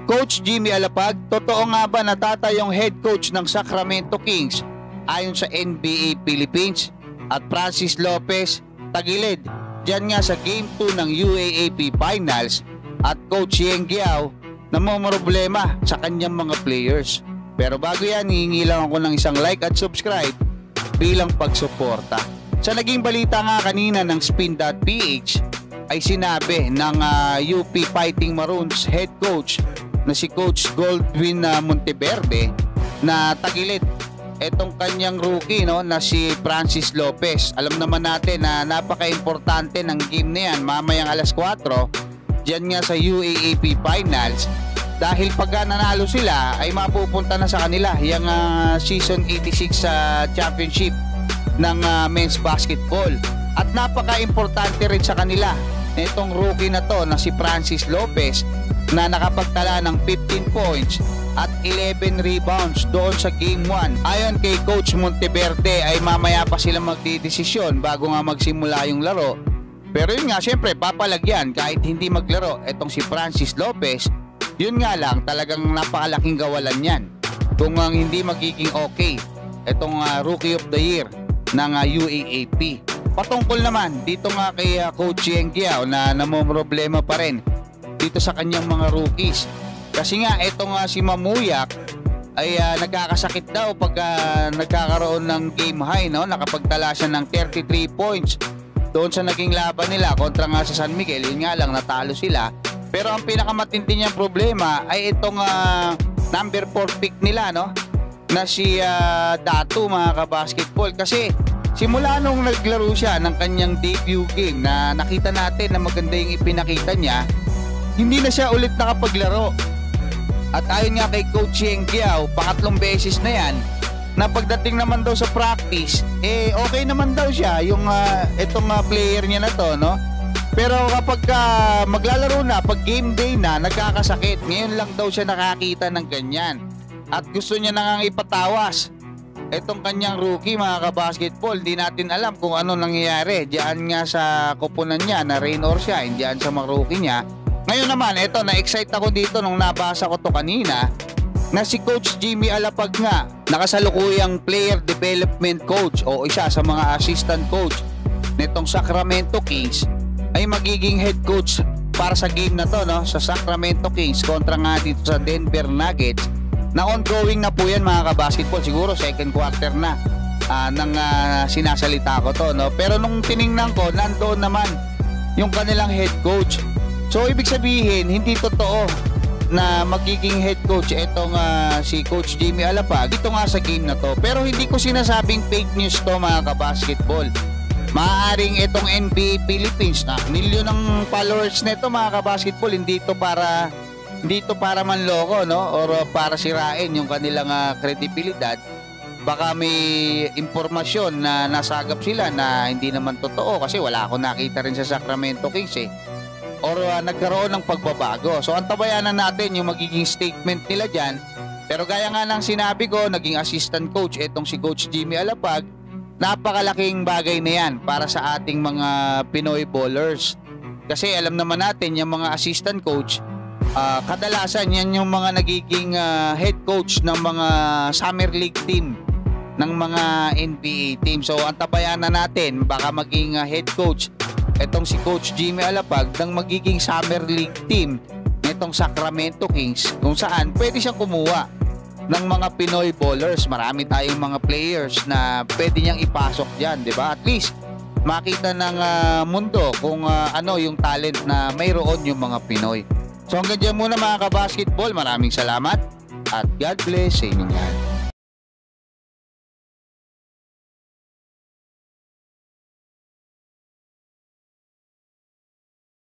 Coach Jimmy Alapag, totoo nga ba natatayong head coach ng Sacramento Kings ayon sa NBA Philippines? At Francis Lopez, tagilid dyan nga sa Game 2 ng UAAP Finals at Coach Yeng Guiao na problema sa kanyang mga players. Pero bago yan, hihingi lang ako ng isang like at subscribe bilang pagsuporta. Sa naging balita nga kanina ng Spin.ph ay sinabi ng UP Fighting Maroons head coach na si Coach Goldwin Monteverde na tagilid etong kanyang rookie na si Francis Lopez. Alam naman natin na napaka-importante ng game na yan mamayang alas 4 dyan nga sa UAAP Finals, dahil pag nanalo sila ay mapupunta na sa kanila yung Season 86 Championship ng men's basketball. At napaka-importante rin sa kanila itong rookie na to na si Francis Lopez na nakapagtala ng 15 points at 11 rebounds doon sa Game 1. Ayon kay Coach Monteverde ay mamaya pa sila magdidesisyon bago nga magsimula yung laro. Pero yun nga, syempre papalagyan kahit hindi maglaro etong si Francis Lopez. Yun nga lang, talagang napakalaking gawalan yan kung hindi magiging okay etong Rookie of the Year ng UAAP. Patungkol naman dito nga kay Coach Yeng Guiao na namomroblema pa rin dito sa kanyang mga rookies. Kasi nga etong si Mamuyak ay nagkakasakit daw pag nagkakaroon ng game high, nakapagtala siya ng 33 points doon sa naging laban nila kontra nga sa San Miguel. Yun nga lang, natalo sila. Pero ang pinakamatindi niyang problema ay itong number 4 pick nila, na si Datu, mga kabasketball. Kasi simula nung naglaro siya ng kanyang debut game na nakita natin na maganda yung ipinakita niya, hindi na siya ulit nakapaglaro. At ayon nga kay Coach Yeng Guiao, pangatlong beses na yan, na pagdating naman daw sa practice, okay naman daw siya yung itong player niya na to, Pero kapag maglalaro na, pag game day na, nagkakasakit. Ngayon lang daw siya nakakita ng ganyan. At gusto niya nang ipatawas etong kanyang rookie, mga kabasketball. Hindi natin alam kung ano nangyayari diyan nga sa kupunan niya na rain or shine diyan sa mga rookie niya. Ngayon naman, na-excite ako dito nung nabasa ko to kanina na si Coach Jimmy Alapag nga, nakasalukuyang player development coach o isa sa mga assistant coach nitong Sacramento Kings, ay magiging head coach para sa game na to, sa Sacramento Kings kontra nga dito sa Denver Nuggets, na ongoing na po yan, mga kabasketball. Siguro second quarter na nang sinasalita ko to, Pero nung tiningnan ko, nandoon naman yung kanilang head coach. So ibig sabihin, hindi totoo na magiging head coach itong si Coach Jimmy Alapag dito nga sa game na to. Pero hindi ko sinasabing fake news to, mga kabasketball. Maaaring itong NBA Philippines na milyon ng followers nito, mga kabasketball, hindi to para manloko, or para sirain yung kanilang kredibilidad. Baka may impormasyon na nasagap sila na hindi naman totoo, kasi wala akong nakita rin sa Sacramento Kings or nagkaroon ng pagbabago. So antabayanan natin yung magiging statement nila dyan. Pero gaya nga ng sinabi ko, naging assistant coach itong si Coach Jimmy Alapag. Napakalaking bagay na yan para sa ating mga Pinoy ballers. Kasi alam naman natin yung mga assistant coach, kadalasan yan yung mga nagiging head coach ng mga summer league team ng mga NBA team. So antabayanan natin, baka maging head coach etong si Coach Jimmy Alapag ng magiging summer league team nitong Sacramento Kings, kung saan pwede siyang kumuha ng mga Pinoy ballers. Marami tayong mga players na pwede niyang ipasok dyan, di ba? At least makita ng mundo kung ano yung talent na mayroon yung mga Pinoy. So hanggang dyan muna, mga kabasketball. Maraming salamat at God bless sa inyo yan.